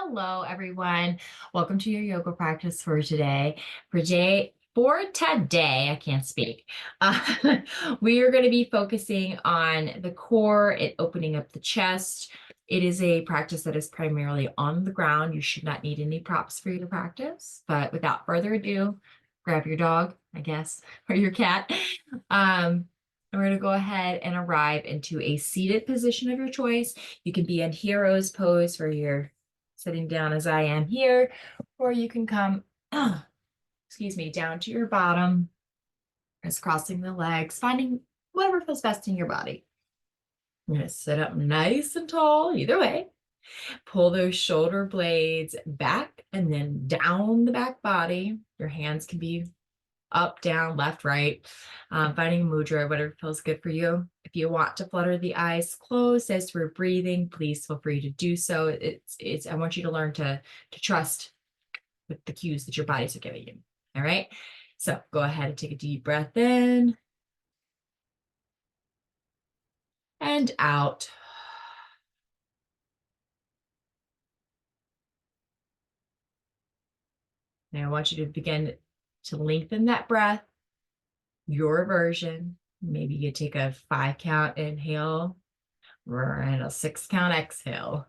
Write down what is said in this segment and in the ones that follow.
Hello, everyone. Welcome to your yoga practice for today. For today, I can't speak. We are going to be focusing on the core and opening up the chest. It is a practice that is primarily on the ground. You should not need any props for you to practice. But without further ado, grab your dog, I guess, or your cat. We're going to go ahead and arrive into a seated position of your choice. You can be in hero's pose for your sitting down as I am here, or you can come, excuse me, down to your bottom, crisscrossing the legs, finding whatever feels best in your body. You're going to sit up nice and tall, either way. Pull those shoulder blades back and then down the back body. Your hands can be up, down, left, right, finding a mudra, whatever feels good for you. If you want to flutter the eyes closed as we're breathing, please feel free to do so. I want you to learn to trust with the cues that your bodies are giving you. All right. So go ahead and take a deep breath in and out. Now I want you to begin to lengthen that breath, your version. Maybe you take a 5 count inhale and a 6 count exhale.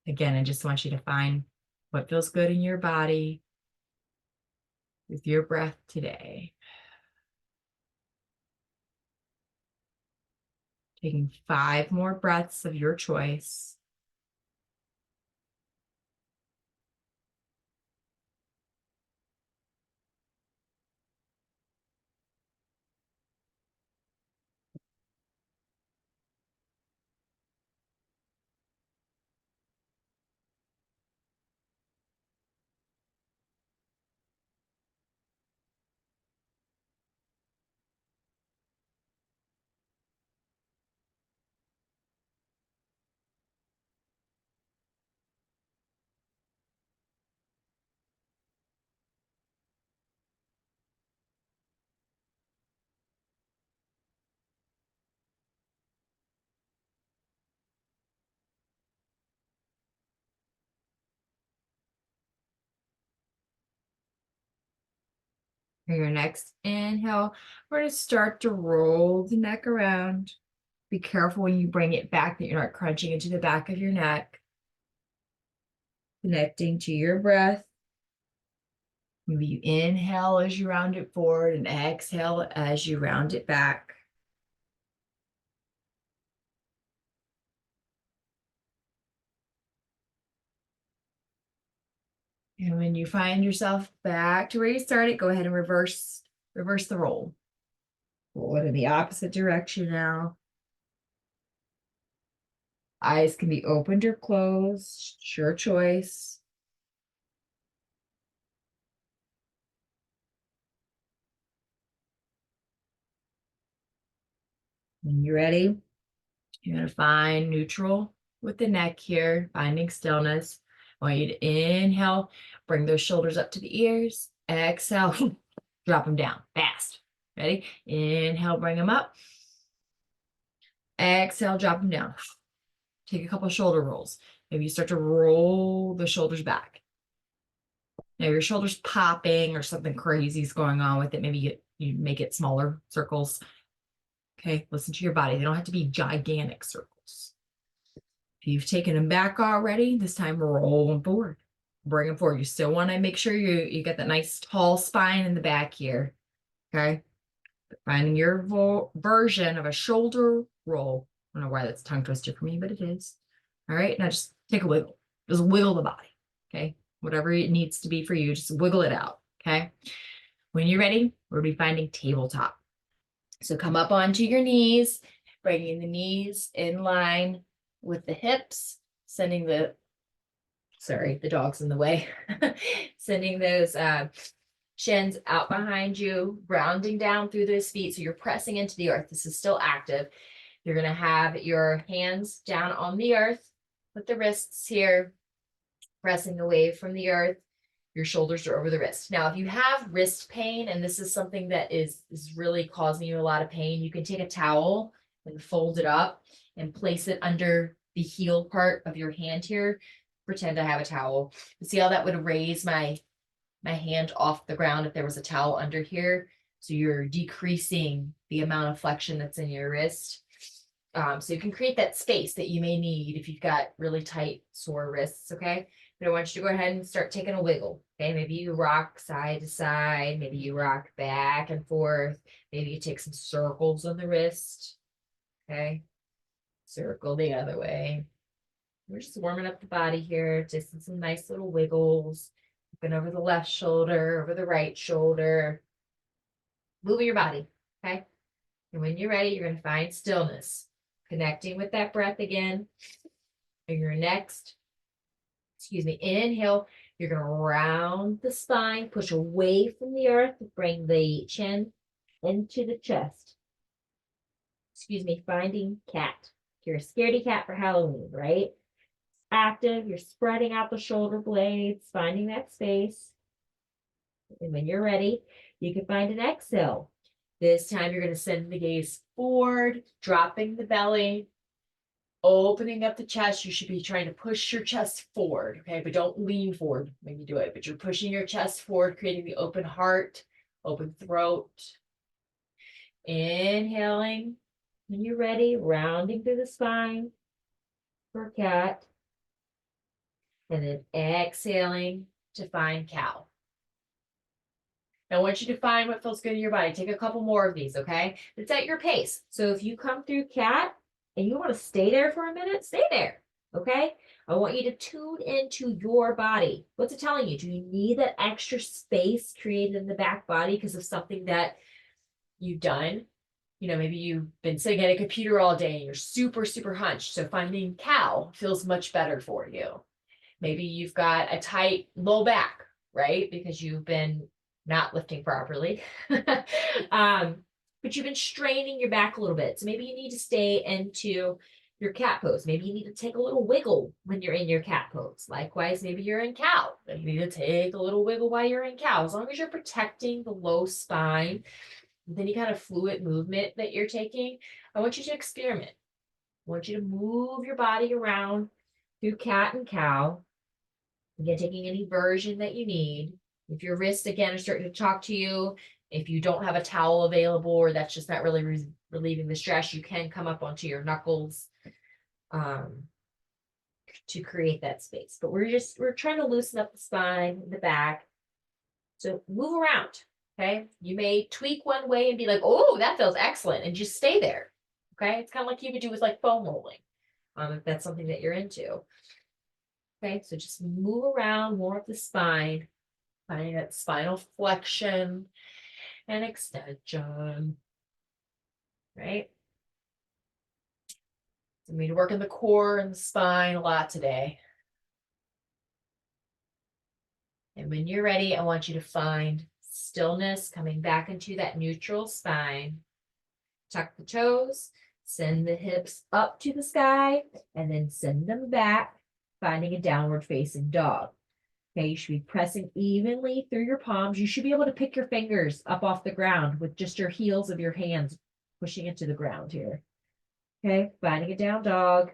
Again, I just want you to find what feels good in your body with your breath today. Taking 5 more breaths of your choice. For your next inhale, we're going to start to roll the neck around. Be careful when you bring it back that you're not crunching into the back of your neck. Connecting to your breath. Maybe you inhale as you round it forward and exhale as you round it back. And when you find yourself back to where you started, go ahead and reverse the roll. Roll it in the opposite direction now. Eyes can be opened or closed, it's your choice. When you're ready, you're going to find neutral with the neck here, finding stillness. I want you to inhale, bring those shoulders up to the ears. Exhale, drop them down fast. Ready? Inhale, bring them up. Exhale, drop them down. Take a couple of shoulder rolls. Maybe you start to roll the shoulders back. Now your shoulders popping or something crazy is going on with it. Maybe you make it smaller circles. Okay, listen to your body. They don't have to be gigantic circles. If you've taken them back already, this time roll them forward. Bring them forward. You still want to make sure you get that nice tall spine in the back here. Okay, finding your version of a shoulder roll. I don't know why that's tongue twister for me, but it is. All right, now just take a wiggle. Just wiggle the body. Okay, whatever it needs to be for you, just wiggle it out. Okay, when you're ready, we'll be finding tabletop. So come up onto your knees, bringing the knees in line with the hips, sending the dog's in the way, sending those shins out behind you, rounding down through those feet. So you're pressing into the earth. This is still active. You're going to have your hands down on the earth with the wrists here, pressing away from the earth. Your shoulders are over the wrist. Now, if you have wrist pain, and this is something that is really causing you a lot of pain, you can take a towel and fold it up and place it under the heel part of your hand here. Pretend I have a towel. See how that would raise my hand off the ground if there was a towel under here. So you're decreasing the amount of flexion that's in your wrist. So you can create that space that you may need if you've got really tight, sore wrists, okay? But I want you to go ahead and start taking a wiggle, okay? Maybe you rock side to side, maybe you rock back and forth, maybe you take some circles on the wrist, okay? Circle the other way. We're just warming up the body here, just some nice little wiggles. Looking over the left shoulder, over the right shoulder. Moving your body, okay? And when you're ready, you're going to find stillness. Connecting with that breath again. And your next, inhale, you're going to round the spine, push away from the earth, bring the chin into the chest. Finding cat. You're a scaredy cat for Halloween, right? Active, you're spreading out the shoulder blades, finding that space. And when you're ready, you can find an exhale. This time you're going to send the gaze forward, dropping the belly, opening up the chest. You should be trying to push your chest forward, okay? But don't lean forward when you do it. But you're pushing your chest forward, creating the open heart, open throat. Inhaling. When you're ready, rounding through the spine for cat. And then exhaling to find cow. Now, I want you to find what feels good in your body. Take a couple more of these, okay? It's at your pace. So if you come through cat and you want to stay there for a minute, stay there, okay? I want you to tune into your body. What's it telling you? Do you need that extra space created in the back body because of something that you've done? You know, maybe you've been sitting at a computer all day and you're super, super hunched. So finding cow feels much better for you. Maybe you've got a tight low back, right? Because you've been not lifting properly. But you've been straining your back a little bit. So maybe you need to stay into your cat pose. Maybe you need to take a little wiggle when you're in your cat pose. Likewise, maybe you're in cow. You need to take a little wiggle while you're in cow. As long as you're protecting the low spine, with any kind of fluid movement that you're taking, I want you to experiment. I want you to move your body around through cat and cow. Again, taking any version that you need. If your wrists, again, are starting to talk to you, if you don't have a towel available or that's just not really relieving the stress, you can come up onto your knuckles to create that space. But we're trying to loosen up the spine, the back. So move around, okay? You may tweak one way and be like, oh, that feels excellent, and just stay there, okay? It's kind of like you would do with like foam rolling, if that's something that you're into. Okay, so just move around more of the spine, finding that spinal flexion and extension, right? So we need to work in the core and the spine a lot today. And when you're ready, I want you to find stillness, coming back into that neutral spine. Tuck the toes, send the hips up to the sky, and then send them back, finding a downward facing dog. Okay, you should be pressing evenly through your palms. You should be able to pick your fingers up off the ground with just your heels of your hands pushing into the ground here. Okay, finding a down dog.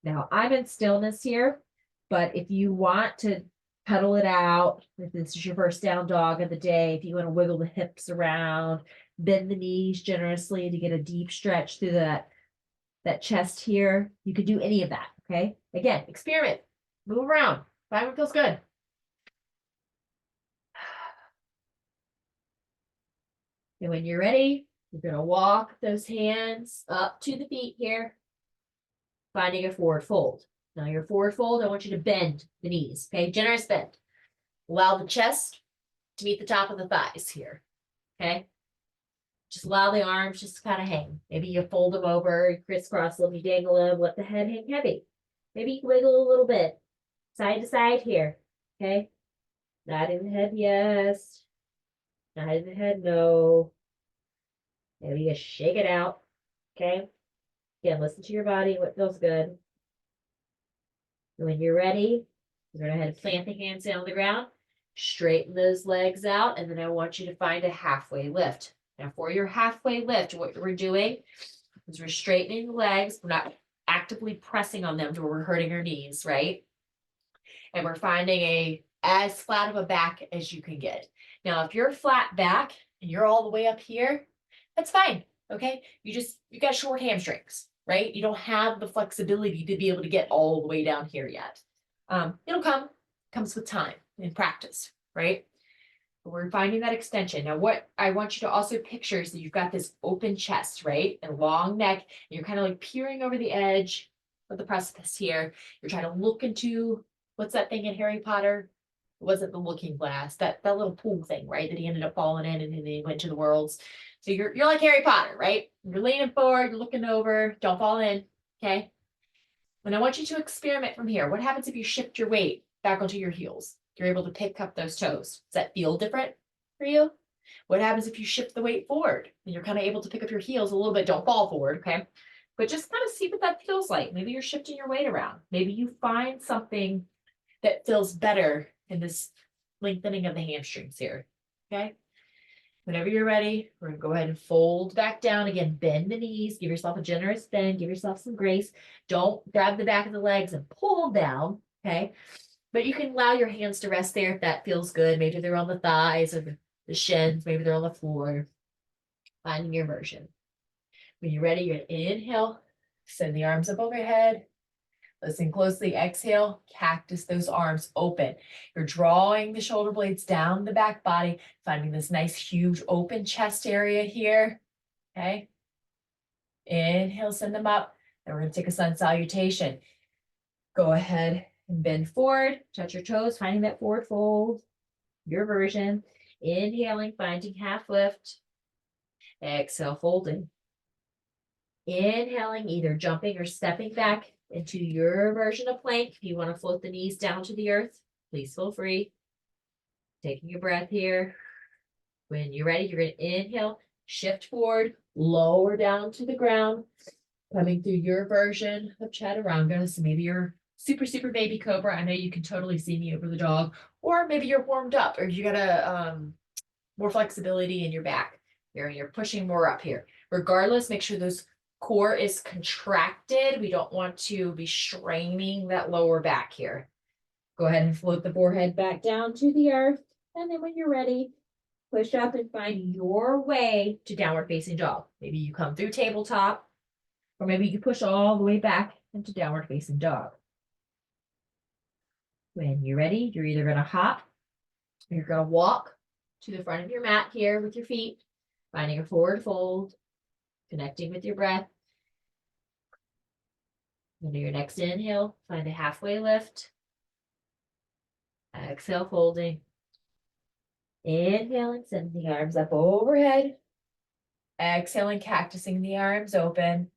Now I'm in stillness here, but if you want to pedal it out, if this is your first down dog of the day, if you want to wiggle the hips around, bend the knees generously to get a deep stretch through that chest here, you could do any of that, okay? Again, experiment, move around, find what feels good. And when you're ready, you're going to walk those hands up to the feet here, finding a forward fold. Now your forward fold, I want you to bend the knees, okay? Generous bend. Allow the chest to meet the top of the thighs here, okay? Just allow the arms just to kind of hang. Maybe you fold them over, crisscross them, you dangle them, let the head hang heavy. Maybe you wiggle a little bit, side to side here, okay? Nodding the head, yes. Nodding the head, no. Maybe you shake it out, okay? Again, listen to your body, what feels good. And when you're ready, you're going to head plant the hands down on the ground, straighten those legs out, and then I want you to find a halfway lift. Now for your halfway lift, what we're doing is we're straightening the legs. We're not actively pressing on them to where we're hurting our knees, right? And we're finding as flat of a back as you can get. Now, if you're flat back and you're all the way up here, that's fine. Okay. You got short hamstrings, right? You don't have the flexibility to be able to get all the way down here yet. Comes with time and practice, right? But we're finding that extension. Now, what I want you to also picture is that you've got this open chest, right? And long neck. And you're kind of like peering over the edge of the precipice here. You're trying to look into what's that thing in Harry Potter? It wasn't the looking glass, that little pool thing, right? That he ended up falling in and then he went to the worlds. So you're like Harry Potter, right? You're leaning forward, you're looking over, don't fall in. Okay. And I want you to experiment from here. What happens if you shift your weight back onto your heels? You're able to pick up those toes. Does that feel different for you? What happens if you shift the weight forward and you're kind of able to pick up your heels a little bit? Don't fall forward, okay? But just kind of see what that feels like. Maybe you're shifting your weight around. Maybe you find something that feels better in this lengthening of the hamstrings here, okay? Whenever you're ready, we're gonna go ahead and fold back down again, bend the knees, give yourself a generous bend, give yourself some grace. Don't grab the back of the legs and pull down, okay? But you can allow your hands to rest there if that feels good. Maybe they're on the thighs or the shins, maybe they're on the floor. Finding your version. When you're ready, you're gonna inhale, send the arms up overhead. Listen closely, exhale, cactus those arms open. You're drawing the shoulder blades down the back body, finding this nice, huge open chest area here, okay? Inhale, send them up. Then we're gonna take a sun salutation. Go ahead and bend forward, touch your toes, finding that forward fold, your version. Inhaling, finding half lift. Exhale, folding. Inhaling, either jumping or stepping back into your version of plank. If you want to float the knees down to the earth, please feel free. Taking a breath here. When you're ready, you're going to inhale, shift forward, lower down to the ground, coming through your version of chaturanga. So maybe you're super baby cobra. I know you can totally see me over the dog, or maybe you're warmed up, or you got a more flexibility in your back. You're pushing more up here. Regardless, make sure those core is contracted. We don't want to be straining that lower back here. Go ahead and float the forehead back down to the earth. And then when you're ready, push up and find your way to downward facing dog. Maybe you come through tabletop, or maybe you push all the way back into downward facing dog. When you're ready, you're either going to hop or you're going to walk to the front of your mat here with your feet, finding a forward fold, connecting with your breath. Into your next inhale, find a halfway lift. Exhale, folding. Inhaling, sending the arms up overhead. Exhaling, cactusing the arms open.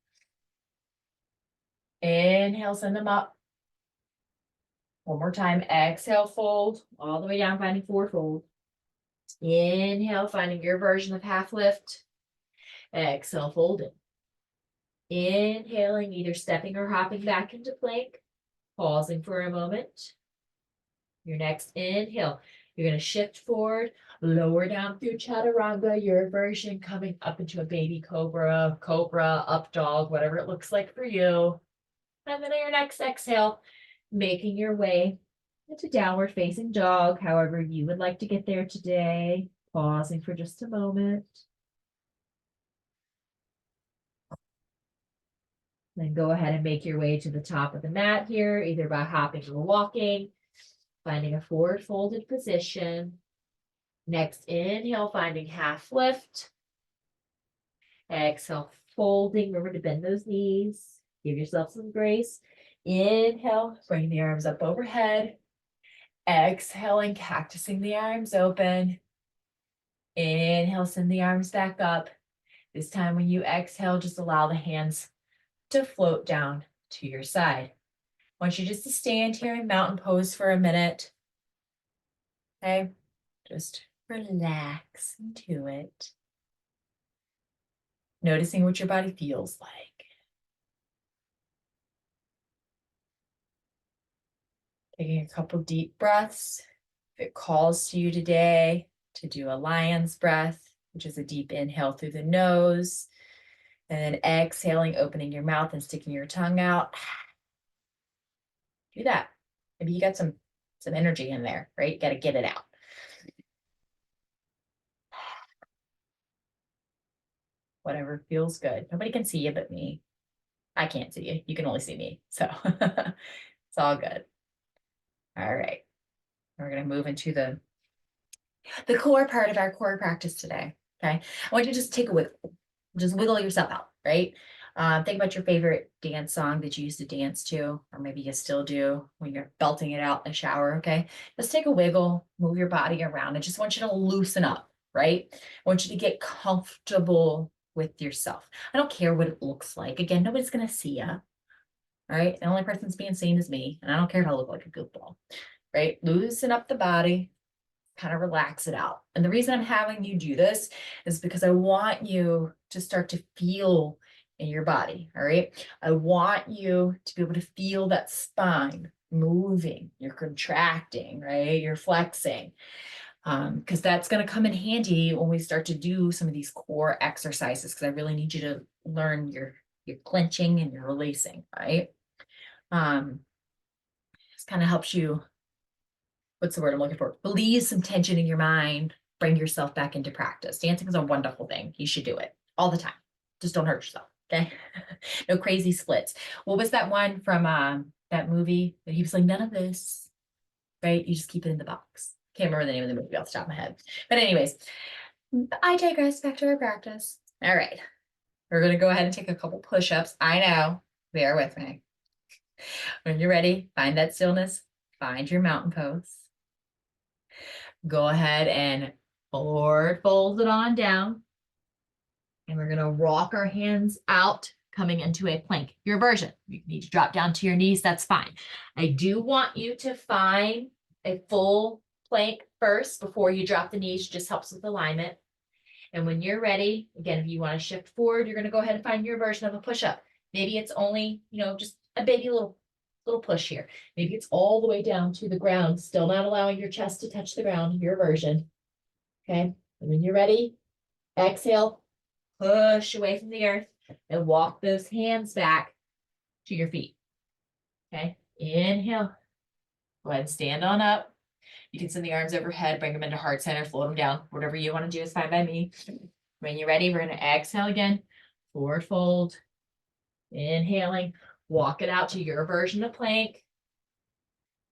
Inhale, send them up. One more time. Exhale, fold all the way down, finding forward fold. Inhale, finding your version of half lift. Exhale, folding. Inhaling, either stepping or hopping back into plank. Pausing for a moment. Your next inhale, you're going to shift forward, lower down through chaturanga, your version coming up into a baby cobra, up dog, whatever it looks like for you. And then on your next exhale, making your way into downward facing dog, however you would like to get there today. Pausing for just a moment. Then go ahead and make your way to the top of the mat here, either by hopping or walking, finding a forward folded position. Next inhale, finding half lift. Exhale, folding. Remember to bend those knees. Give yourself some grace. Inhale, bring the arms up overhead. Exhaling, cactusing the arms open. Inhale, send the arms back up. This time when you exhale, just allow the hands to float down to your side. I want you just to stand here in mountain pose for a minute. Okay, just relax into it. Noticing what your body feels like. Taking a couple deep breaths. If it calls to you today to do a lion's breath, which is a deep inhale through the nose, And then exhaling, opening your mouth and sticking your tongue out. Do that. Maybe you got some energy in there, right? You got to get it out. Whatever feels good. Nobody can see you but me. I can't see you. You can only see me. So it's all good. All right. We're going to move into the core part of our core practice today. Okay. I want you to just take a wiggle. Just wiggle yourself out, right? Think about your favorite dance song that you used to dance to, or maybe you still do when you're belting it out in the shower, okay? Just take a wiggle, move your body around. I just want you to loosen up, right? I want you to get comfortable with yourself. I don't care what it looks like. Again, nobody's going to see you, right? The only person that's being seen is me, and I don't care if I look like a goofball, right? Loosen up the body, kind of relax it out. And the reason I'm having you do this is because I want you to start to feel in your body, all right? I want you to be able to feel that spine moving, you're contracting, right? You're flexing, because that's going to come in handy when we start to do some of these core exercises, because I really need you to learn your clenching and your releasing, right? This kind of helps you, what's the word I'm looking for? Release some tension in your mind, bring yourself back into practice. Dancing is a wonderful thing. You should do it all the time. Just don't hurt yourself, okay? No crazy splits. What was that one from that movie that he was like, none of this, right? You just keep it in the box. Can't remember the name of the movie off the top of my head. But anyways, I digress, back to our practice. All right. We're going to go ahead and take a couple push-ups. I know, bear with me. When you're ready, find that stillness, find your mountain pose. Go ahead and forward fold it on down. And we're going to rock our hands out, coming into a plank. Your version. You need to drop down to your knees. That's fine. I do want you to find a full plank first before you drop the knees. Just helps with alignment. And when you're ready, again, if you want to shift forward, you're going to go ahead and find your version of a push-up. Maybe it's only, just a baby little push here. Maybe it's all the way down to the ground, still not allowing your chest to touch the ground, your version. Okay. And when you're ready, exhale, push away from the earth and walk those hands back to your feet. Okay. Inhale. Go ahead and stand on up. You can send the arms overhead, bring them into heart center, float them down. Whatever you want to do is fine by me. When you're ready, we're going to exhale again. Forward fold. Inhaling. Walk it out to your version of plank.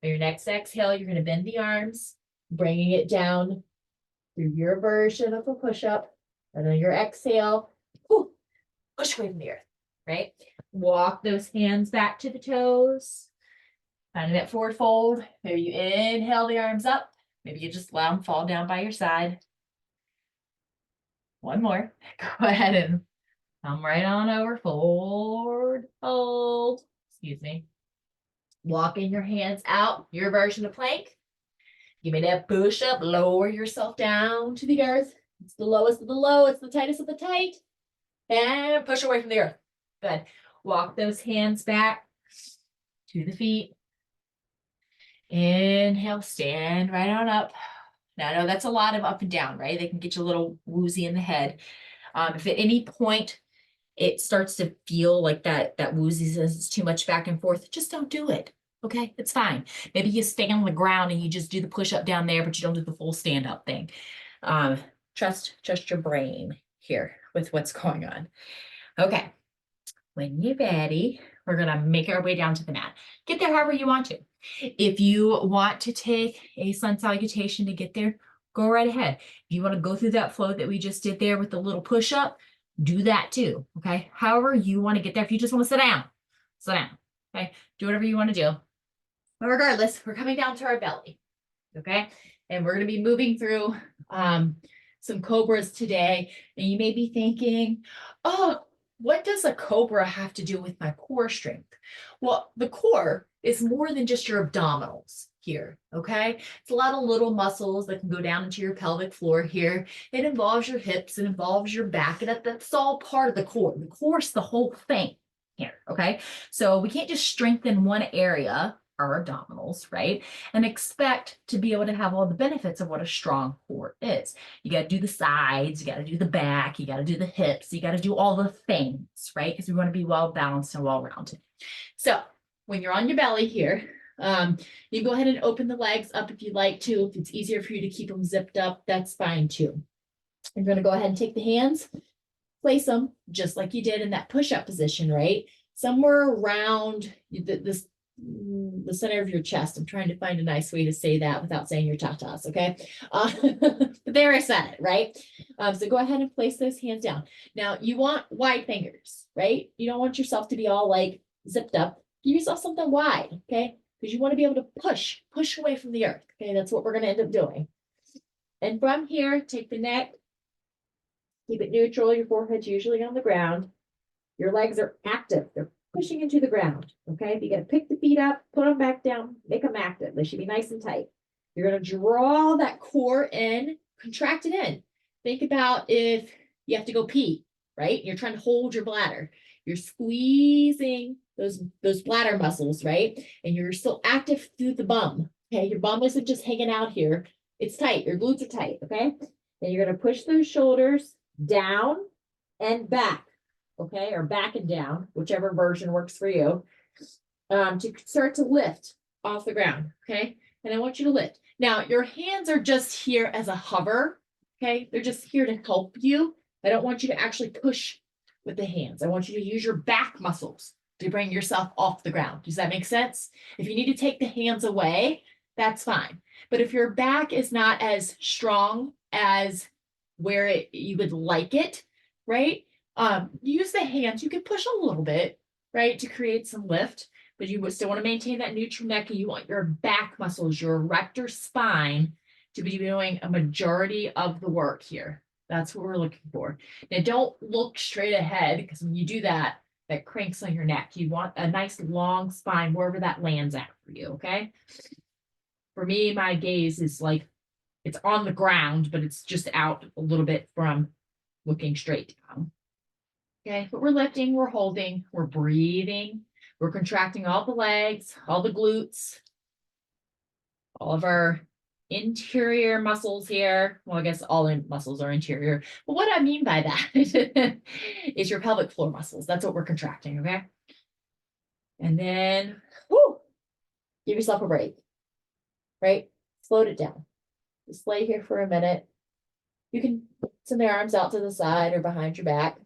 On your next exhale, you're going to bend the arms, bringing it down through your version of a push-up. And on your exhale, push away from the earth, right? Walk those hands back to the toes. Finding that forward fold. Maybe you inhale the arms up. Maybe you just allow them fall down by your side. One more. Go ahead and come right on over. Forward fold. Excuse me. Walking your hands out. Your version of plank. Give me that push up. Lower yourself down to the earth. It's the lowest of the low. It's the tightest of the tight. And push away from the earth. Good. Walk those hands back to the feet. Inhale, stand right on up. Now, I know that's a lot of up and down, right? They can get you a little woozy in the head. If at any point it starts to feel like that wooziness is too much back and forth, just don't do it. Okay, it's fine. Maybe you stay on the ground and you just do the push up down there, but you don't do the full stand up thing. Trust your brain here with what's going on. Okay, when you're ready, we're gonna make our way down to the mat. Get there however you want to. If you want to take a sun salutation to get there, go right ahead. If you want to go through that flow that we just did there with the little push up, do that too. Okay. However you want to get there. If you just want to sit down. Okay. Do whatever you want to do. But regardless, we're coming down to our belly. Okay. And we're going to be moving through some cobras today. And you may be thinking, oh, what does a cobra have to do with my core strength? Well, the core is more than just your abdominals here, okay? It's a lot of little muscles that can go down into your pelvic floor here. It involves your hips, it involves your back, and that's all part of the core. The core is the whole thing here, okay? So we can't just strengthen one area our abdominals, right? And expect to be able to have all the benefits of what a strong core is. You got to do the sides, you got to do the back, you got to do the hips, you got to do all the things, right? Because we want to be well balanced and well rounded. So when you're on your belly here, you can go ahead and open the legs up if you'd like to. If it's easier for you to keep them zipped up, that's fine too. You're going to go ahead and take the hands, place them just like you did in that push-up position, right? Somewhere around the center of your chest. I'm trying to find a nice way to say that without saying your tatas, okay? But there I said it, right? So go ahead and place those hands down. Now, you want wide fingers, right? You don't want yourself to be all like zipped up. Give yourself something wide, okay? Because you want to be able to push away from the earth, okay? That's what we're going to end up doing. And from here, take the neck, keep it neutral. Your forehead's usually on the ground. Your legs are active. They're pushing into the ground, okay? If you got to pick the feet up, put them back down, make them active. They should be nice and tight. You're going to draw that core in, contract it in. Think about if you have to go pee, right? You're trying to hold your bladder. You're squeezing those bladder muscles, right? And you're still active through the bum, okay? Your bum isn't just hanging out here. It's tight. Your glutes are tight, okay? And you're going to push those shoulders down and back, okay? Or back and down, whichever version works for you, to start to lift off the ground, okay? And I want you to lift. Now, your hands are just here as a hover, okay? They're just here to help you. I don't want you to actually push with the hands. I want you to use your back muscles to bring yourself off the ground. Does that make sense? If you need to take the hands away, that's fine. But if your back is not as strong as where you would like it, right? Use the hands. You can push a little bit, right, to create some lift, but you would still want to maintain that neutral neck, and you want your back muscles, your erector spine, to be doing a majority of the work here. That's what we're looking for. Now, don't look straight ahead, because when you do that, that cranks on your neck. You want a nice long spine wherever that lands at for you, okay? For me, my gaze is like, it's on the ground, but it's just out a little bit from looking straight down. Okay, but we're lifting, we're holding, we're breathing, we're contracting all the legs, all the glutes, all of our interior muscles here. Well, I guess all muscles are interior. But what I mean by that is your pelvic floor muscles. That's what we're contracting, okay? And then, give yourself a break, right? Slow it down. Just lay here for a minute. You can send the arms out to the side or behind your back.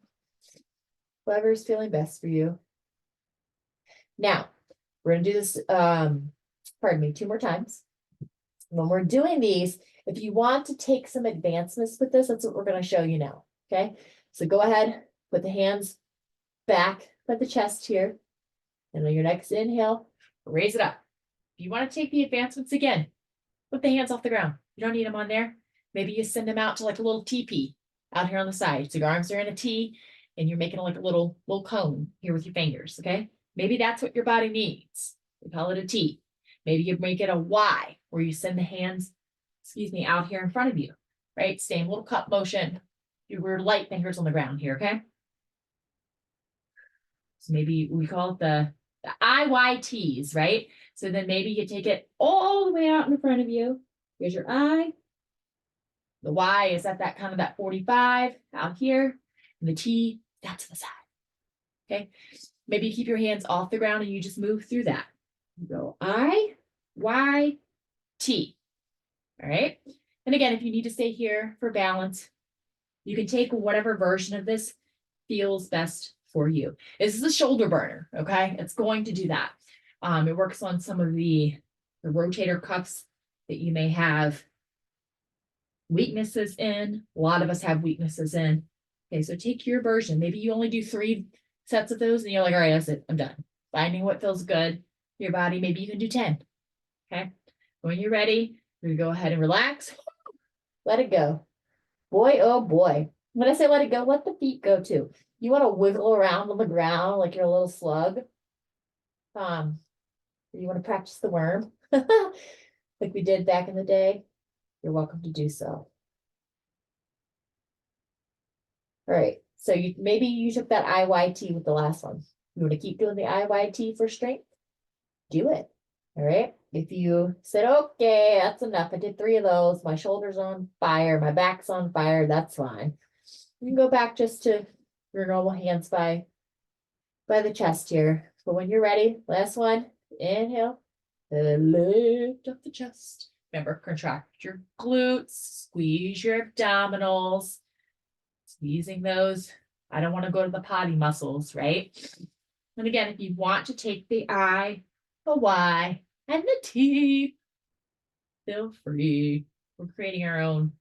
Whatever's feeling best for you. Now, we're going to do this, 2 more times. When we're doing these, if you want to take some advancements with this, that's what we're going to show you now, okay? So go ahead, put the hands back by the chest here. And on your next inhale, raise it up. If you want to take the advancements again, put the hands off the ground. You don't need them on there. Maybe you send them out to like a little teepee out here on the side. So your arms are in a T and you're making like a little cone here with your fingers, okay? Maybe that's what your body needs. We call it a T. Maybe you make it a Y, where you send the hands, out here in front of you, right? Same little cup motion. Your light fingers on the ground here, okay? So maybe we call it the IYTs, right? So then maybe you take it all the way out in front of you. Here's your I. The Y is at that kind of that 45 out here. And the T, that's the side. Okay. Maybe you keep your hands off the ground and you just move through that. You go I, Y, T. All right. And again, if you need to stay here for balance, you can take whatever version of this feels best for you. This is a shoulder burner. Okay. It's going to do that. It works on some of the rotator cuffs that you may have weaknesses in. A lot of us have weaknesses in. Okay, so take your version. Maybe you only do 3 sets of those and you're like, all right, that's it, I'm done. Finding what feels good for your body. Maybe you can do 10. Okay, when you're ready, you go ahead and relax. Let it go. Boy, oh boy. When I say let it go, let the feet go too. You want to wiggle around on the ground like you're a little slug. You want to practice the worm like we did back in the day. You're welcome to do so. All right, so maybe you took that IYT with the last one. You want to keep doing the IYT for strength? Do it. All right. If you said, okay, that's enough. I did 3 of those. My shoulder's on fire. My back's on fire. That's fine. You can go back just to your normal hands by the chest here. But when you're ready, last one, inhale, and lift up the chest. Remember, contract your glutes, squeeze your abdominals, squeezing those. I don't want to go to the potty muscles, right? And again, if you want to take the I, the Y, and the T, feel free. We're creating our own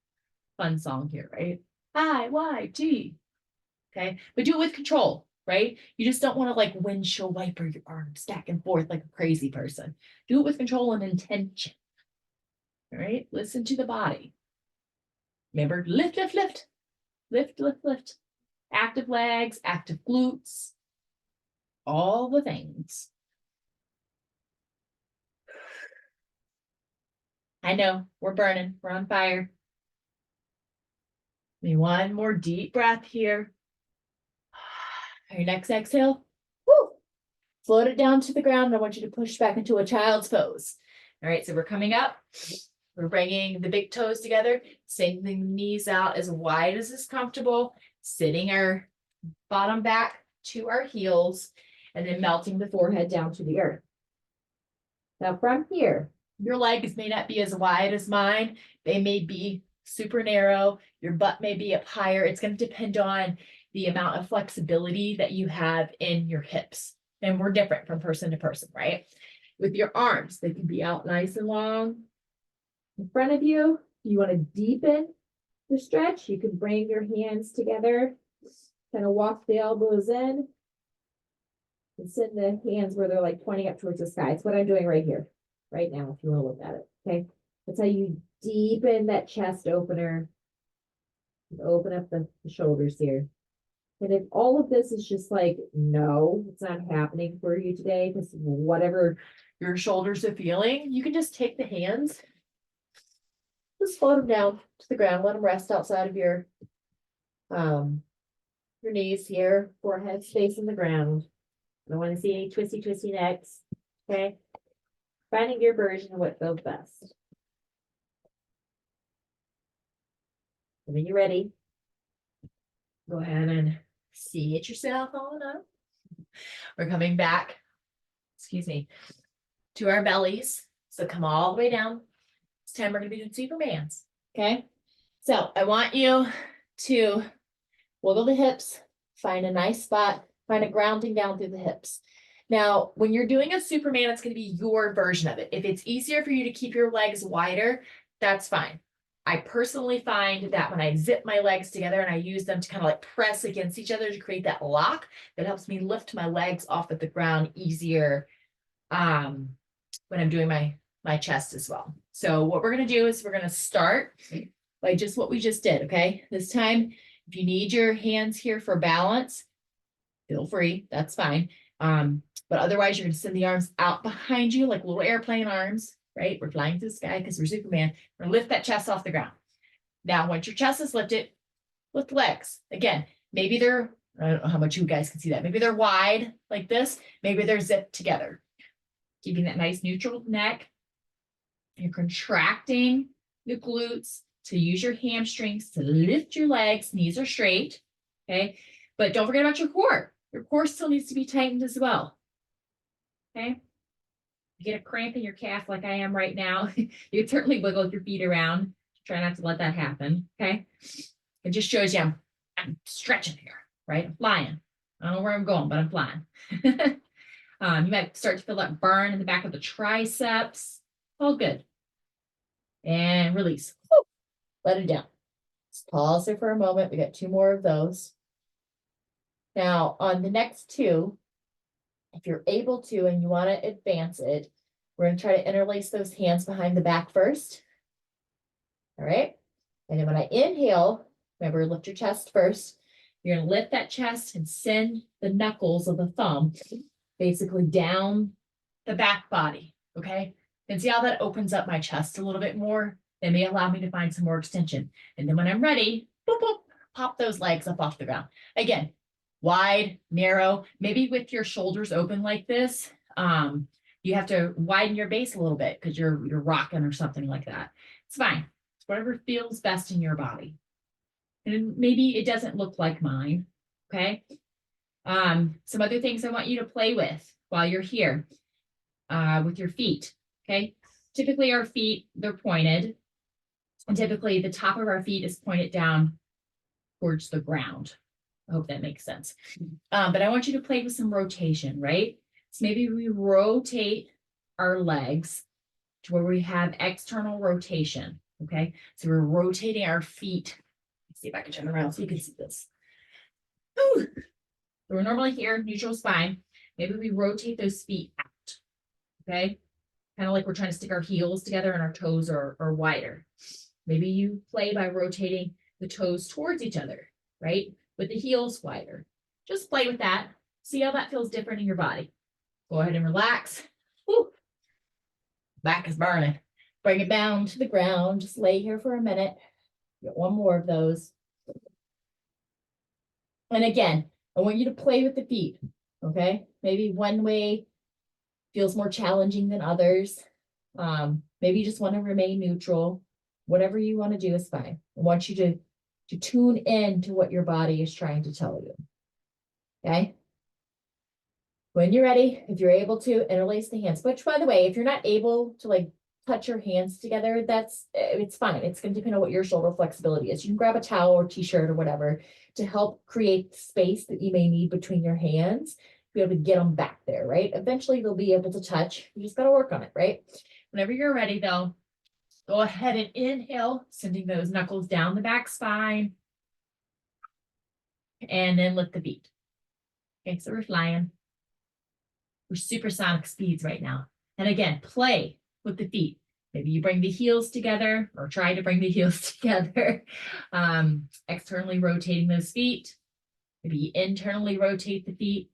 fun song here, right? I, Y, T. Okay, but do it with control, right? You just don't want to like windshield wiper your arms back and forth like a crazy person. Do it with control and intention. All right, listen to the body. Remember, lift, lift, lift, lift, lift, lift. Active legs, active glutes, all the things. I know we're burning, we're on fire. Maybe one more deep breath here. Your next exhale, woo, float it down to the ground. I want you to push back into a child's pose. All right, so we're coming up. We're bringing the big toes together, sending the knees out as wide as is comfortable, sitting our bottom back to our heels, and then melting the forehead down to the earth. Now from here, your legs may not be as wide as mine. They may be super narrow. Your butt may be up higher. It's going to depend on the amount of flexibility that you have in your hips. And we're different from person to person, right? With your arms, they can be out nice and long in front of you. You want to deepen the stretch. You can bring your hands together, kind of walk the elbows in, and sit in the hands where they're like pointing up towards the sky. It's what I'm doing right here, right now, if you want to look at it. Okay. That's how you deepen that chest opener. Open up the shoulders here. And if all of this is just like, no, it's not happening for you today, because whatever your shoulders are feeling, you can just take the hands, just float them down to the ground, let them rest outside of your knees here, forehead facing the ground. I don't want to see any twisty necks. Okay. Finding your version of what feels best. And when you're ready, go ahead and seat yourself on up. We're coming back, excuse me, to our bellies. So come all the way down. This time we're going to be doing Supermans. Okay. So I want you to wiggle the hips, find a nice spot, find a grounding down through the hips. Now, when you're doing a Superman, it's going to be your version of it. If it's easier for you to keep your legs wider, that's fine. I personally find that when I zip my legs together and I use them to kind of like press against each other to create that lock, that helps me lift my legs off of the ground easier when I'm doing my chest as well. So what we're going to do is we're going to start by just what we just did, okay? This time, if you need your hands here for balance, feel free, that's fine. But otherwise, you're going to send the arms out behind you like little airplane arms, right? We're flying through the sky because we're Superman. We're going to lift that chest off the ground. Now, once your chest is lifted, lift the legs. Again, maybe they're, I don't know how much you guys can see that. Maybe they're wide like this. Maybe they're zipped together. Keeping that nice neutral neck. You're contracting the glutes to use your hamstrings to lift your legs. Knees are straight, okay? But don't forget about your core. Your core still needs to be tightened as well, okay? You get a cramp in your calf like I am right now, you can certainly wiggle your feet around. Try not to let that happen, okay? It just shows you I'm stretching here, right? I'm flying. I don't know where I'm going, but I'm flying. You might start to feel that burn in the back of the triceps. All good. And release. Woo. Let it down. Just pause there for a moment. We got 2 more of those. Now, on the next 2, if you're able to and you want to advance it, we're going to try to interlace those hands behind the back first. All right. And then when I inhale, remember, lift your chest first. You're going to lift that chest and send the knuckles of the thumb basically down the back body. Okay. And see how that opens up my chest a little bit more? That may allow me to find some more extension. And then when I'm ready, boop, boop, pop those legs up off the ground. Again, wide, narrow, maybe with your shoulders open like this. You have to widen your base a little bit because you're rocking or something like that. It's fine. It's whatever feels best in your body. And maybe it doesn't look like mine. Okay. Some other things I want you to play with while you're here, with your feet. Okay. Typically our feet, they're pointed, and typically the top of our feet is pointed down towards the ground. I hope that makes sense. But I want you to play with some rotation, right? So maybe we rotate our legs to where we have external rotation. Okay. So we're rotating our feet. Let's see if I can turn around so you can see this. Whew. So we're normally here, neutral spine. Maybe we rotate those feet out. Okay. Kind of like we're trying to stick our heels together and our toes are wider. Maybe you play by rotating the toes towards each other, right? With the heels wider. Just play with that. See how that feels different in your body. Go ahead and relax. Whew. Back is burning. Bring it down to the ground. Just lay here for a minute. Get one more of those. And again, I want you to play with the feet. Okay. Maybe one way feels more challenging than others. Maybe you just want to remain neutral. Whatever you want to do is fine. I want you to tune in to what your body is trying to tell you. Okay. When you're ready, if you're able to interlace the hands, which by the way, if you're not able to like touch your hands together, it's fine. It's going to depend on what your shoulder flexibility is. You can grab a towel or t-shirt or whatever to help create space that you may need between your hands, be able to get them back there, right? Eventually they'll be able to touch. You just got to work on it, right? Whenever you're ready though, go ahead and inhale, sending those knuckles down the back spine. And then lift the feet. Okay, so we're flying. We're supersonic speeds right now. And again, play with the feet. Maybe you bring the heels together or try to bring the heels together. Externally rotating those feet. Maybe you internally rotate the feet.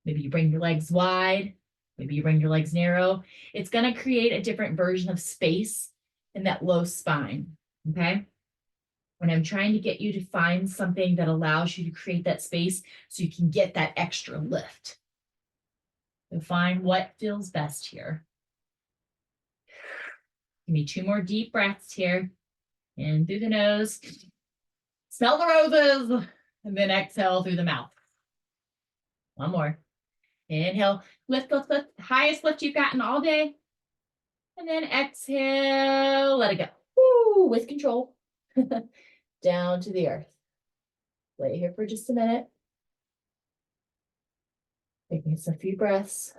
Maybe you bring your legs wide. Maybe you bring your legs narrow. It's going to create a different version of space in that low spine. Okay. When I'm trying to get you to find something that allows you to create that space so you can get that extra lift. So find what feels best here. Give me 2 more deep breaths here. In through the nose. Smell the roses. And then exhale through the mouth. One more. Inhale. Lift, lift, lift. Highest lift you've gotten all day. And then exhale. Let it go. Woo, with control. Down to the earth. Lay here for just a minute. Taking a few breaths.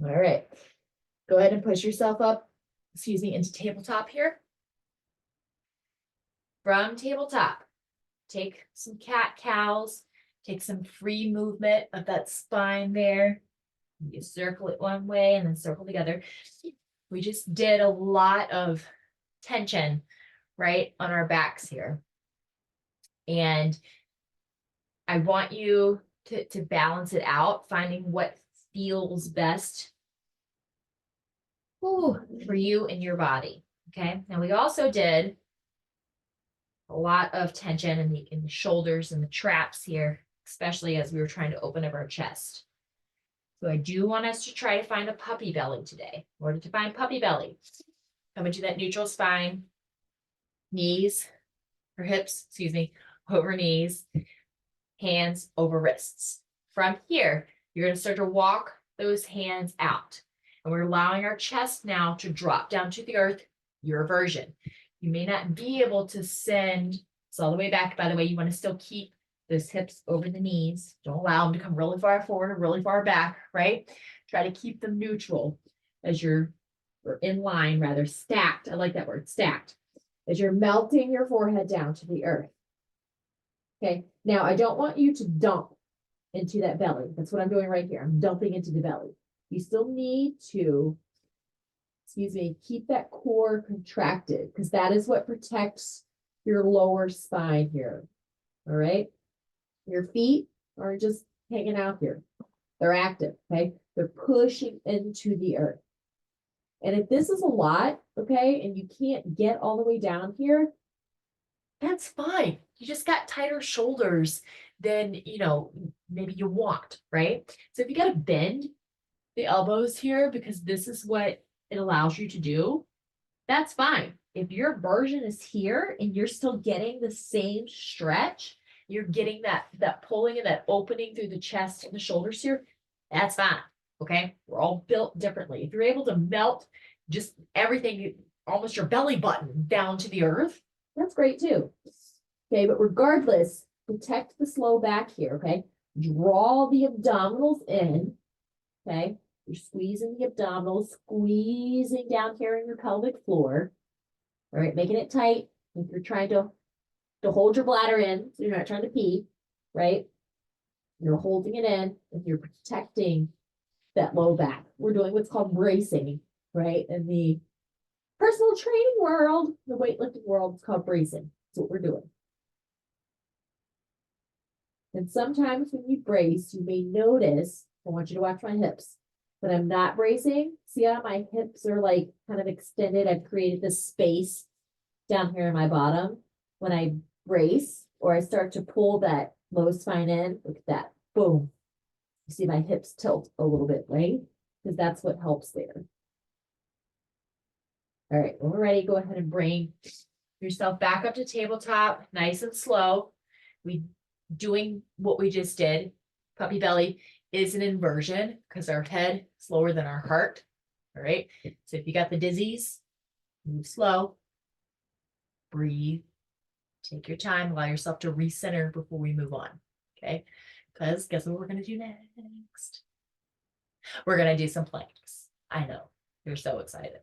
All right. Go ahead and push yourself up, into tabletop here. From tabletop, take some cat-cows, take some free movement of that spine there. You circle it one way and then circle together. We just did a lot of tension, right, on our backs here. And I want you to balance it out, finding what feels best for you and your body. Okay. Now we also did a lot of tension in the shoulders and the traps here, especially as we were trying to open up our chest. So I do want us to try to find a puppy belly today. In order to find puppy belly, come into that neutral spine, knees or hips, over knees, hands over wrists. From here, you're going to start to walk those hands out. And we're allowing our chest now to drop down to the earth, your version. You may not be able to send this all the way back. By the way, you want to still keep those hips over the knees. Don't allow them to come really far forward or really far back, right? Try to keep them neutral as or in line, rather, stacked. I like that word, stacked. As you're melting your forehead down to the earth. Okay, now I don't want you to dump into that belly. That's what I'm doing right here. I'm dumping into the belly. You still need to, keep that core contracted because that is what protects your lower spine here. All right. Your feet are just hanging out here. They're active. Okay. They're pushing into the earth. And if this is a lot, okay, and you can't get all the way down here, that's fine. You just got tighter shoulders than, maybe you want, right? So if you got to bend the elbows here because this is what it allows you to do, that's fine. If your version is here and you're still getting the same stretch, you're getting that pulling and that opening through the chest and the shoulders here, that's fine. Okay. We're all built differently. If you're able to melt just everything, almost your belly button down to the earth, that's great too. Okay. But regardless, protect the slow back here. Okay. Draw the abdominals in. Okay. You're squeezing the abdominals, squeezing down here in your pelvic floor. All right, making it tight. If you're trying to hold your bladder in, so you're not trying to pee, right? You're holding it in and you're protecting that low back. We're doing what's called bracing, right? In the personal training world, the weightlifting world, it's called bracing. That's what we're doing. And sometimes when you brace, you may notice, I want you to watch my hips, but I'm not bracing. See how my hips are like kind of extended? I've created this space down here in my bottom. When I brace or I start to pull that low spine in, look at that, boom. You see my hips tilt a little bit, right? Because that's what helps there. All right, when we're ready, go ahead and bring yourself back up to tabletop, nice and slow. We doing what we just did. Puppy belly is an inversion because our head is lower than our heart. All right. So if you got the dizzies, move slow, breathe, take your time, allow yourself to recenter before we move on. Okay. Because guess what we're going to do next? We're going to do some planks. I know you're so excited.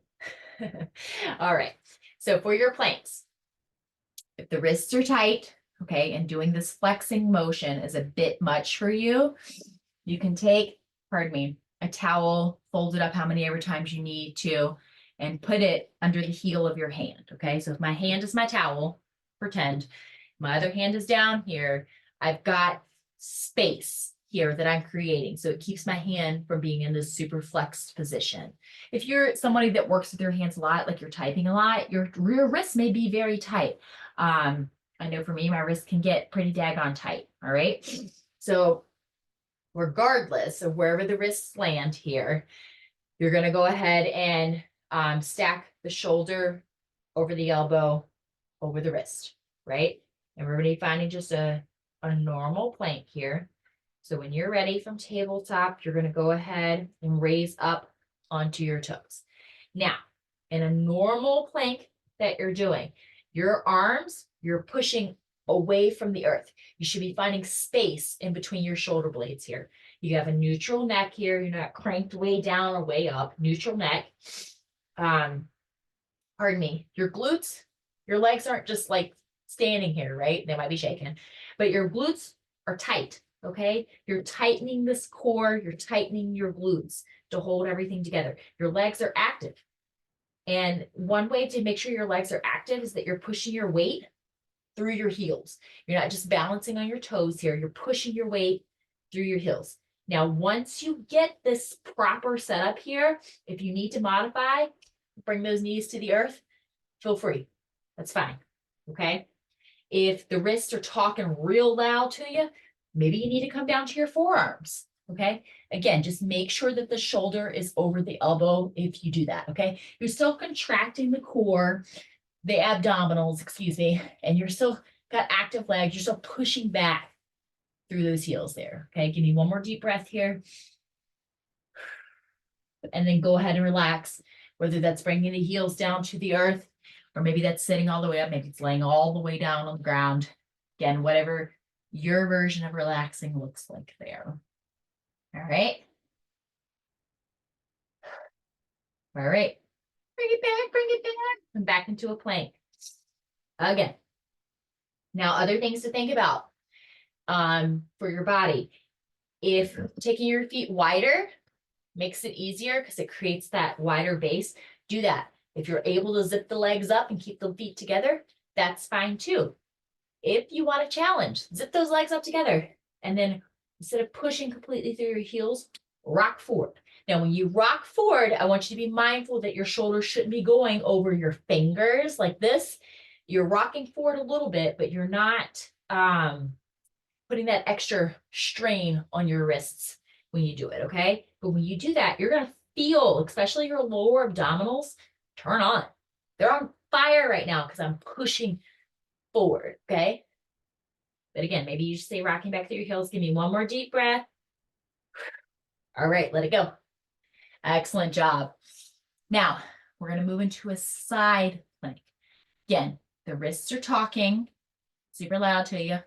All right. So for your planks, if the wrists are tight, okay, and doing this flexing motion is a bit much for you, you can take, pardon me, a towel, fold it up how many ever times you need to, and put it under the heel of your hand, okay? So if my hand is my towel, pretend, my other hand is down here, I've got space here that I'm creating. So it keeps my hand from being in this super flexed position. If you're somebody that works with your hands a lot, like you're typing a lot, your wrists may be very tight. I know for me, my wrist can get pretty daggone tight. All right. So regardless of wherever the wrists land here, you're going to go ahead and stack the shoulder over the elbow, over the wrist, right? And we're going to be finding just a normal plank here. So when you're ready from tabletop, you're going to go ahead and raise up onto your toes. Now, in a normal plank that you're doing, your arms, you're pushing away from the earth. You should be finding space in between your shoulder blades here. You have a neutral neck here. You're not cranked way down or way up. Neutral neck. Pardon me. Your glutes, your legs aren't just like standing here, right? They might be shaking, but your glutes are tight. Okay. You're tightening this core. You're tightening your glutes to hold everything together. Your legs are active. And one way to make sure your legs are active is that you're pushing your weight through your heels. You're not just balancing on your toes here. You're pushing your weight through your heels. Now, once you get this proper setup here, if you need to modify, bring those knees to the earth, feel free. That's fine. Okay. If the wrists are talking real loud to you, maybe you need to come down to your forearms. Okay. Again, just make sure that the shoulder is over the elbow if you do that. Okay. You're still contracting the core, the abdominals, excuse me, and you're still got active legs. You're still pushing back through those heels there. Okay. Give me one more deep breath here. And then go ahead and relax, whether that's bringing the heels down to the earth, or maybe that's sitting all the way up. Maybe it's laying all the way down on the ground. Again, whatever your version of relaxing looks like there. All right. All right. Bring it back, and back into a plank. Again. Now, other things to think about for your body. If taking your feet wider makes it easier because it creates that wider base, do that. If you're able to zip the legs up and keep the feet together, that's fine too. If you want a challenge, zip those legs up together and then instead of pushing completely through your heels, rock forward. Now, when you rock forward, I want you to be mindful that your shoulders shouldn't be going over your fingers like this. You're rocking forward a little bit, but you're not putting that extra strain on your wrists when you do it, okay? But when you do that, you're gonna feel, especially your lower abdominals, turn on. They're on fire right now because I'm pushing forward, okay? But again, maybe you just stay rocking back through your heels. Give me one more deep breath. All right, let it go. Excellent job. Now, we're going to move into a side plank. Again, the wrists are talking super loud to you.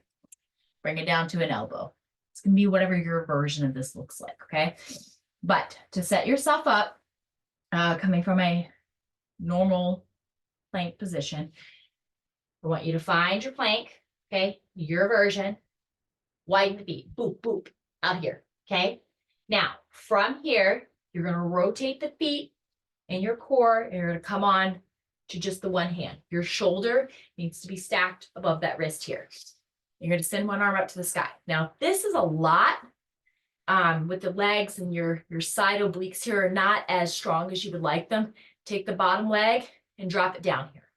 Bring it down to an elbow. It's going to be whatever your version of this looks like, okay? But to set yourself up, coming from a normal plank position, I want you to find your plank, okay? Your version. Widen the feet. Boop, boop, out here, okay? Now, from here, you're going to rotate the feet and your core, and you're going to come on to just the one hand. Your shoulder needs to be stacked above that wrist here. You're going to send one arm up to the sky. Now, this is a lot with the legs, and your side obliques here are not as strong as you would like them. Take the bottom leg and drop it down here,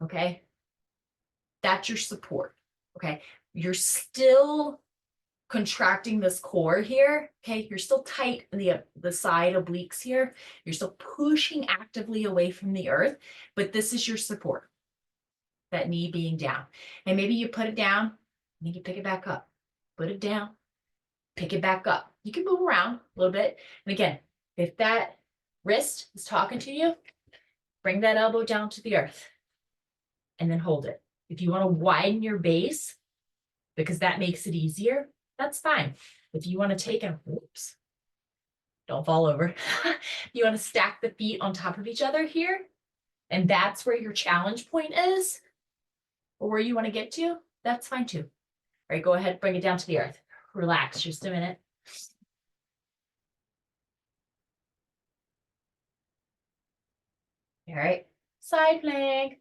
okay? That's your support, okay? You're still contracting this core here, okay? You're still tight in the side obliques here. You're still pushing actively away from the earth, but this is your support, that knee being down. And maybe you put it down, and then you pick it back up. Put it down, pick it back up. You can move around a little bit. And again, if that wrist is talking to you, bring that elbow down to the earth and then hold it. If you want to widen your base, because that makes it easier, that's fine. If you want to take and, whoops, don't fall over. You want to stack the feet on top of each other here, and that's where your challenge point is, or where you want to get to, that's fine too. All right, go ahead, bring it down to the earth. Relax just a minute. All right, side plank.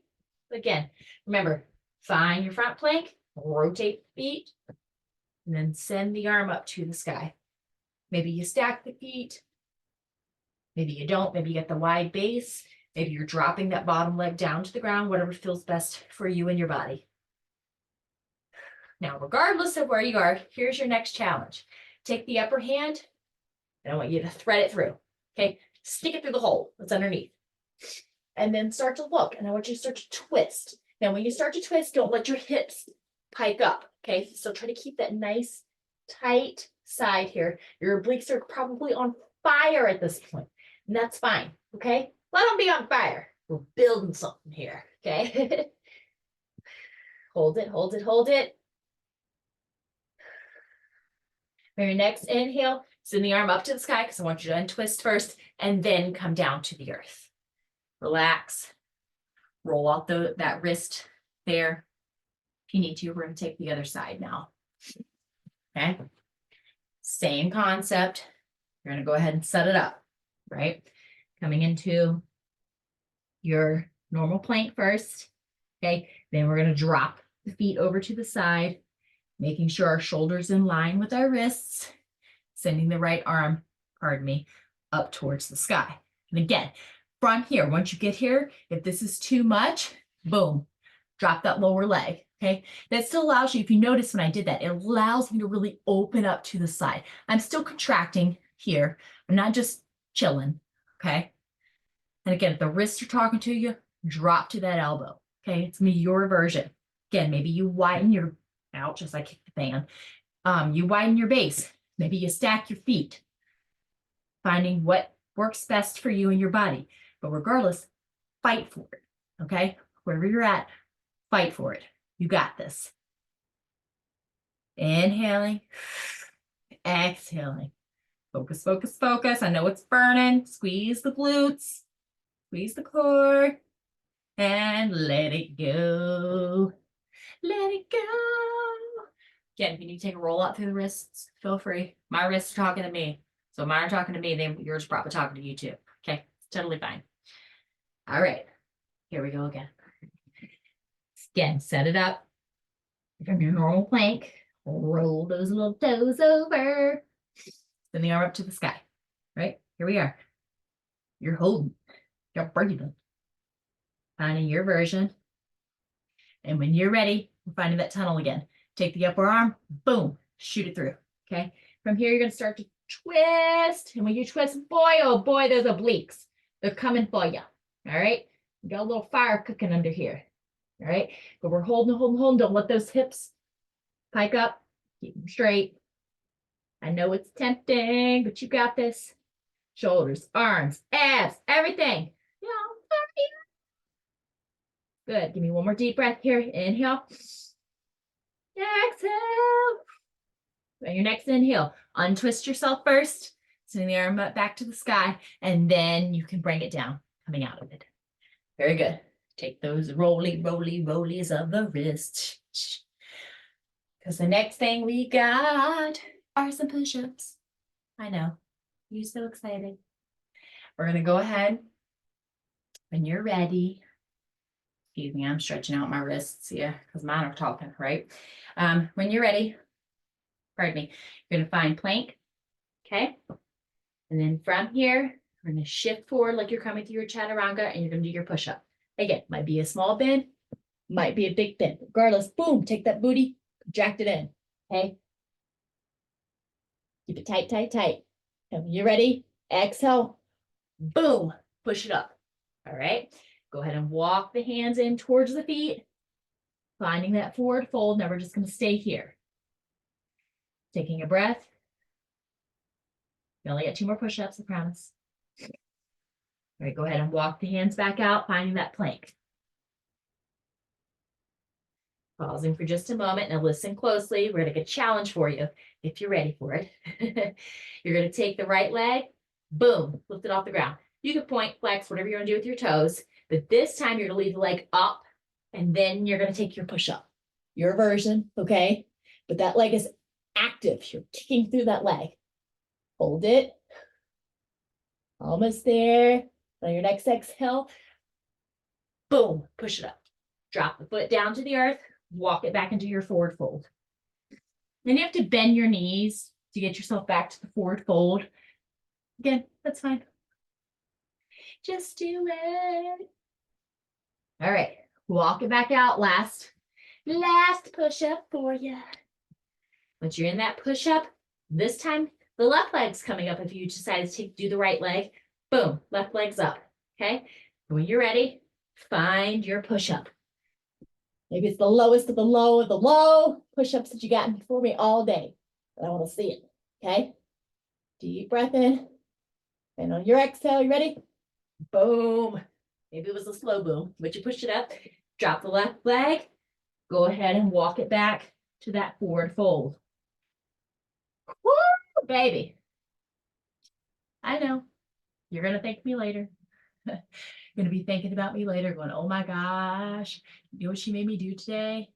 Again, remember, find your front plank, rotate the feet, and then send the arm up to the sky. Maybe you stack the feet. Maybe you don't. Maybe you get the wide base. Maybe you're dropping that bottom leg down to the ground, whatever feels best for you and your body. Now, regardless of where you are, here's your next challenge. Take the upper hand, and I want you to thread it through. Okay, stick it through the hole that's underneath. And then start to look, and I want you to start to twist. Now, when you start to twist, don't let your hips pike up, okay? So try to keep that nice, tight side here. Your obliques are probably on fire at this point, and that's fine, okay? Let them be on fire. We're building something here, okay? Hold it, hold it, hold it. For your next inhale, send the arm up to the sky because I want you to untwist first, and then come down to the earth. Relax. Roll out that wrist there. If you need to, we're going to take the other side now. Okay. Same concept. You're going to go ahead and set it up, right? Coming into your normal plank first. Okay. Then we're going to drop the feet over to the side, making sure our shoulders in line with our wrists, sending the right arm, pardon me, up towards the sky. And again, from here, once you get here, if this is too much, boom, drop that lower leg, okay? That still allows you, if you notice when I did that, it allows me to really open up to the side. I'm still contracting here. I'm not just chilling, okay? And again, if the wrists are talking to you, drop to that elbow, okay? It's gonna be your version. Again, maybe you widen your, ouch, as I kick the fan. You widen your base. Maybe you stack your feet, finding what works best for you and your body. But regardless, fight for it, okay? Wherever you're at, fight for it. You got this. Inhaling, exhaling. Focus, focus, focus. I know it's burning. Squeeze the glutes, squeeze the core, and let it go. Let it go. Again, if you need to take a roll out through the wrists, feel free. My wrists are talking to me. So mine are talking to me, yours are probably talking to you too. Okay, totally fine. All right, here we go again. Again, set it up from your normal plank. Roll those little toes over. Send the arm up to the sky. Right, here we are. You're holding, you're breathing. Finding your version. And when you're ready, we're finding that tunnel again. Take the upper arm, boom, shoot it through. Okay. From here, you're going to start to twist. And when you twist, boy, oh boy, those obliques. They're coming for you. All right. You got a little fire cooking under here. All right. But we're holding, holding, holding. Don't let those hips pike up. Keep them straight. I know it's tempting, but you got this. Shoulders, arms, abs, everything. Yeah. Good. Give me one more deep breath here. Inhale. Exhale. And your next inhale, untwist yourself first. Send the arm up back to the sky, and then you can bring it down, coming out of it. Very good. Take those roly, roly, rollies of the wrist. Because the next thing we got are some push-ups. I know. You're so excited. We're going to go ahead when you're ready. Excuse me, I'm stretching out my wrists here because mine are talking, right? When you're ready, pardon me, you're going to find plank, okay? And then from here, we're going to shift forward like you're coming through your chaturanga, and you're going to do your push-up. Again, might be a small bend, might be a big bend. Regardless, boom, take that booty, contract it in, okay? Keep it tight, tight, tight. And when you're ready, exhale, boom, push it up, all right? Go ahead and walk the hands in towards the feet, finding that forward fold. Now we're just going to stay here. Taking a breath. You only got 2 more push-ups, I promise. All right, go ahead and walk the hands back out, finding that plank. Pausing for just a moment. Now listen closely. We're going to get a challenge for you if you're ready for it. You're going to take the right leg, boom, lift it off the ground. You can point, flex, whatever you want to do with your toes. But this time you're going to leave the leg up, and then you're going to take your push-up. Your version, okay? But that leg is active. You're kicking through that leg. Hold it. Almost there. On your next exhale, boom, push it up. Drop the foot down to the earth. Walk it back into your forward fold. Then you have to bend your knees to get yourself back to the forward fold. Again, that's fine. Just do it. All right, walk it back out. Last push-up for you. Once you're in that push-up, this time the left leg's coming up. If you decide to do the right leg, boom, left leg's up, okay? When you're ready, find your push-up. Maybe it's the lowest of the low of the low push-ups that you got before me all day. But I want to see it, okay? Deep breath in. And on your exhale, you ready? Boom. Maybe it was a slow boom, but you pushed it up. Drop the left leg. Go ahead and walk it back to that forward fold. Woo, baby. I know. You're going to thank me later. You're going to be thinking about me later, going, oh my gosh, you know what she made me do today?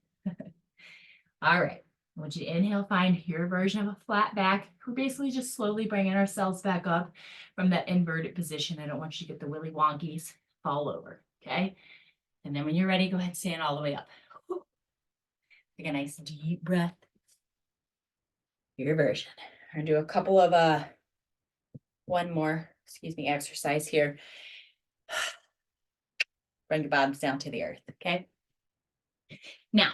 All right. I want you to inhale, find your version of a flat back. We're basically just slowly bringing ourselves back up from that inverted position. I don't want you to get the willy wonkies all over, okay? And then when you're ready, go ahead and stand all the way up. Take a nice deep breath. Your version. I'm gonna do a couple of one more, exercise here. Bring your bottoms down to the earth, okay? Now,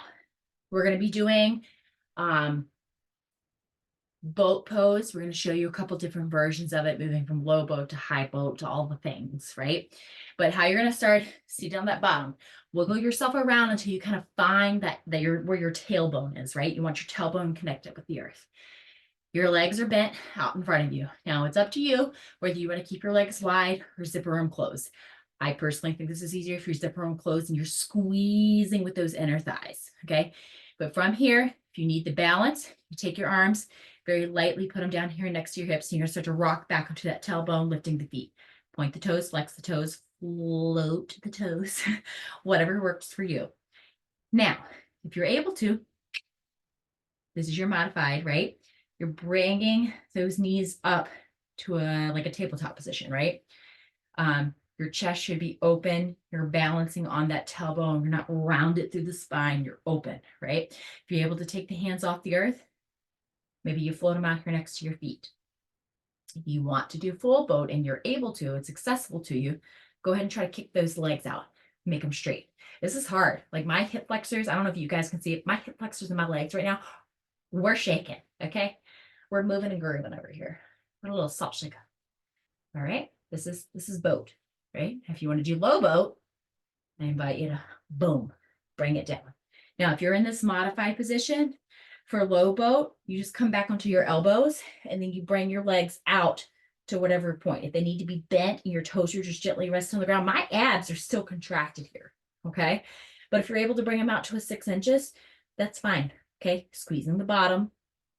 we're gonna be doing boat pose. We're going to show you a couple different versions of it, moving from low boat to high boat to all the things, right? But how you're going to start, sit down that bottom, wiggle yourself around until you kind of find where your tailbone is, right? You want your tailbone connected with the earth. Your legs are bent out in front of you. Now it's up to you whether you want to keep your legs wide or zipper them closed. I personally think this is easier if your zipper them closed and you're squeezing with those inner thighs, okay? But from here, if you need the balance, you take your arms, very lightly put them down here next to your hips. And you're going to start to rock back onto that tailbone, lifting the feet. Point the toes, flex the toes, float the toes, whatever works for you. Now, if you're able to, this is your modified, right? You're bringing those knees up to like a tabletop position, right? Your chest should be open. You're balancing on that tailbone. You're not rounded through the spine. You're open, right? If you're able to take the hands off the earth, maybe you float them out here next to your feet. If you want to do full boat and you're able to, it's accessible to you, go ahead and try to kick those legs out, make them straight. This is hard. Like my hip flexors, I don't know if you guys can see it. My hip flexors and my legs right now, we're shaking. Okay. We're moving and grooving over here. Put a little salt shaker. All right. This is boat, right? If you want to do low boat, I invite you to boom, bring it down. Now, if you're in this modified position for low boat, you just come back onto your elbows and then you bring your legs out to whatever point. If they need to be bent and your toes are just gently resting on the ground, my abs are still contracted here. Okay. But if you're able to bring them out to a 6 inches, that's fine. Okay. Squeezing the bottom.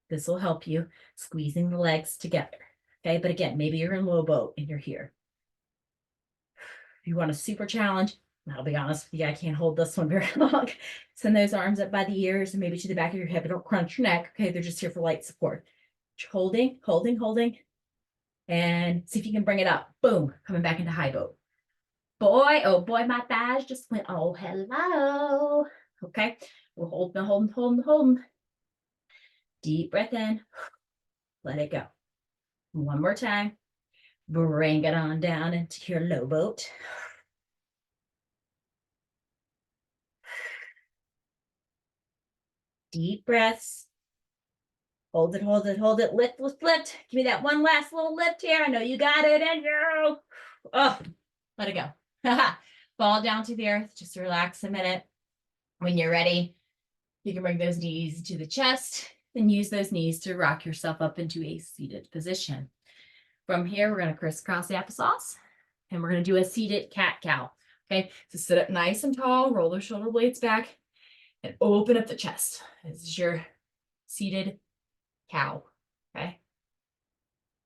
This will help you squeezing the legs together. Okay. But again, maybe you're in low boat and you're here. If you want a super challenge, I'll be honest with you, I can't hold this one very long. Send those arms up by the ears and maybe to the back of your hip. Don't crunch your neck. Okay. They're just here for light support. Holding, holding, holding. And see if you can bring it up. Boom. Coming back into high boat. Boy, oh boy, my thighs just went, oh, hello. Okay. We're holding, holding, holding, holding. Deep breath in. Let it go. One more time. Bring it on down into your low boat. Deep breaths. Hold it, hold it, hold it. Lift, lift, lift. Give me that one last little lift here. I know you got it in you. Oh, let it go. Fall down to the earth. Just relax a minute. When you're ready, you can bring those knees to the chest and use those knees to rock yourself up into a seated position. From here, we're going to crisscross applesauce and we're going to do a seated cat-cow. Okay, so sit up nice and tall, roll those shoulder blades back and open up the chest. This is your seated cow. Okay,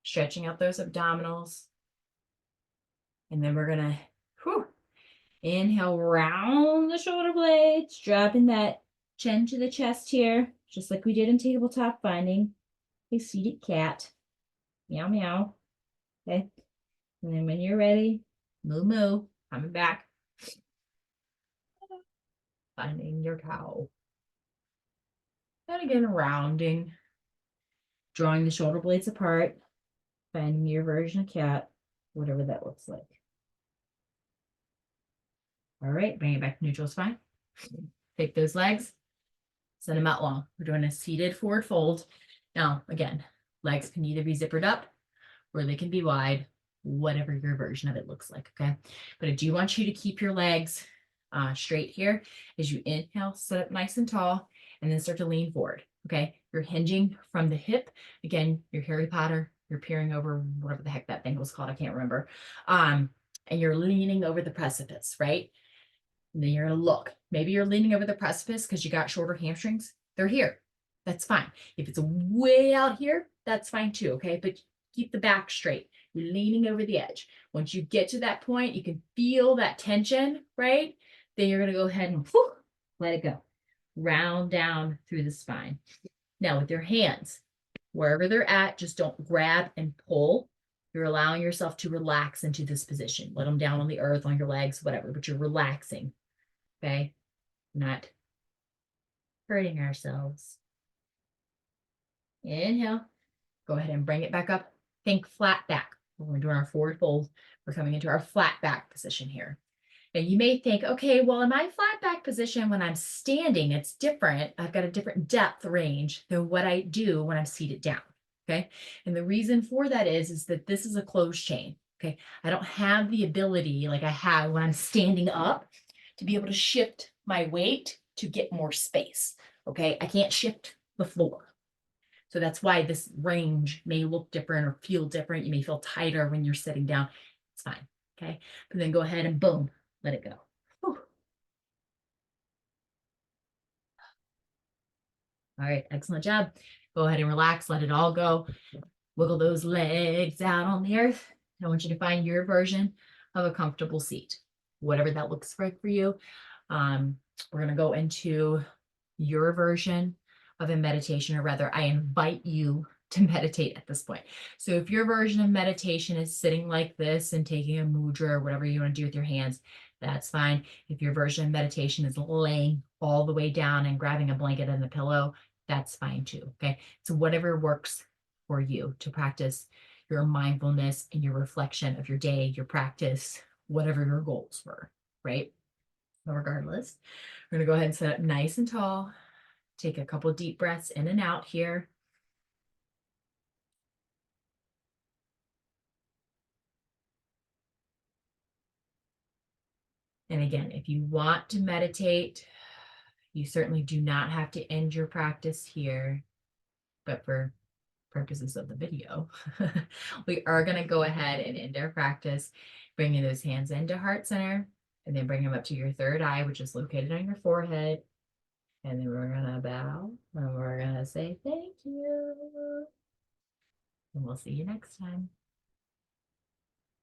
stretching out those abdominals. And then we're going to inhale, round the shoulder blades, dropping that chin to the chest here, just like we did in tabletop finding a seated cat. Meow, meow. Okay. And then when you're ready, moo, moo, coming back. Finding your cow. And again, rounding, drawing the shoulder blades apart, finding your version of cat, whatever that looks like. All right, bring it back to neutral spine. Take those legs, send them out long. We're doing a seated forward fold. Now, again, legs can either be zippered up or they can be wide, whatever your version of it looks like, okay? But I do want you to keep your legs straight here as you inhale, sit up nice and tall, and then start to lean forward, okay? You're hinging from the hip. Again, you're Harry Potter, you're peering over whatever the heck that thing was called, I can't remember. And you're leaning over the precipice, right? And then you're gonna look. Maybe you're leaning over the precipice because you got shorter hamstrings. They're here. That's fine. If it's way out here, that's fine too, okay? But keep the back straight. You're leaning over the edge. Once you get to that point, you can feel that tension, right? Then you're gonna go ahead and let it go. Round down through the spine. Now with your hands, wherever they're at, just don't grab and pull. You're allowing yourself to relax into this position. Let them down on the earth, on your legs, whatever, but you're relaxing. Okay, not hurting ourselves. Inhale, go ahead and bring it back up. Think flat back. When we're doing our forward fold, we're coming into our flat back position here. And you may think, okay, well, in my flat back position, when I'm standing, it's different. I've got a different depth range than what I do when I'm seated down. Okay, and the reason for that is that this is a closed chain. Okay, I don't have the ability like I have when I'm standing up to be able to shift my weight to get more space. Okay, I can't shift the floor. So that's why this range may look different or feel different. You may feel tighter when you're sitting down. It's fine. Okay, but then go ahead and boom, let it go. Whew. All right, excellent job. Go ahead and relax, let it all go. Wiggle those legs out on the earth. I want you to find your version of a comfortable seat, whatever that looks like for you. We're going to go into your version of a meditation, or rather, I invite you to meditate at this point. So if your version of meditation is sitting like this and taking a mudra or whatever you want to do with your hands, that's fine. If your version of meditation is laying all the way down and grabbing a blanket and a pillow, that's fine too. Okay. So whatever works for you to practice your mindfulness and your reflection of your day, your practice, whatever your goals were, right? regardless. We're gonna go ahead and sit up nice and tall. Take a couple deep breaths in and out here. And again, if you want to meditate, you certainly do not have to end your practice here, but for purposes of the video, we are going to go ahead and end our practice, bringing those hands into heart center, and then bring them up to your third eye, which is located on your forehead. And then we're going to bow, and we're going to say thank you. And we'll see you next time.